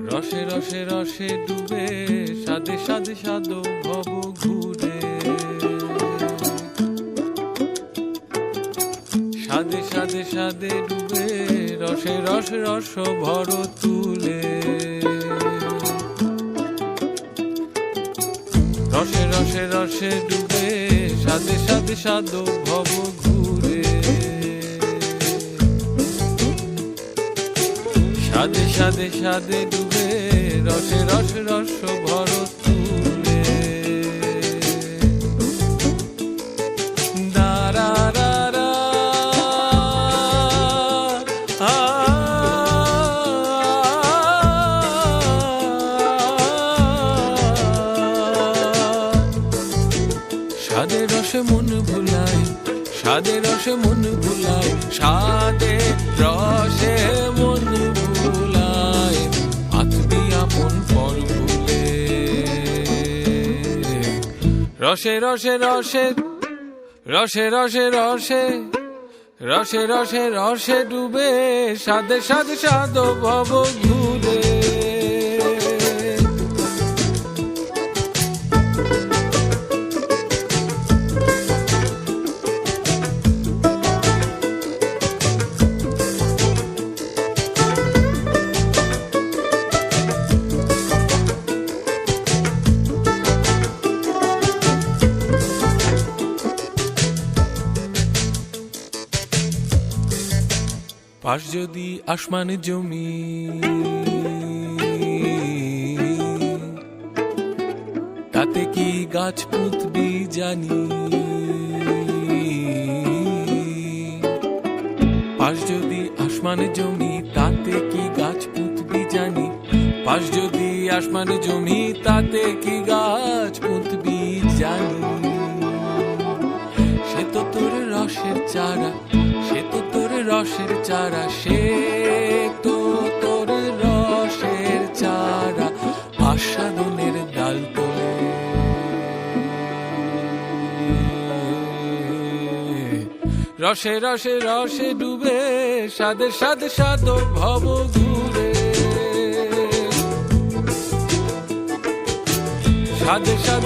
রসে রসে রসে ডুবে সাদে সাদে সাদো ভব ঘুরে সাদে সাদে সাদে ডুবে রসে রসে রস ভর তুলে রসে রসে রসে ডুবে সাদে সাদে সাদো ভব ঘুরে সাদে সাদে সাদে ডুবে রসে রসে রস ভর তুলে দারা রা রা সাদে রসে মন ভুলায় সাদে রসে মন ভুলায় সাদে রসে মন ভুলায় আত্মী আপন পর ভুলে রসে রসে রসে রসে রসে রসে রসে রসে রসে ডুবে সাদে সাদে সাদো ভব ঘুরে পাশ যদি আসমান জমি তাতে কি গাছ পুতবি জানি পাশ যদি আসমান জমি তাতে কি গাছ পুতবি জানি পাশ যদি আসমান জমি তাতে কি গাছ পুতবি জানি সে তো তোর রসের চারা সে তো তোর রসের চারা সে তো তোর রসের চারা আস্বাদনের ডাল তোলে রসে রসে রসে ডুবে সাদে সাদে সাদো ভব ঘুরে সাদে সাদে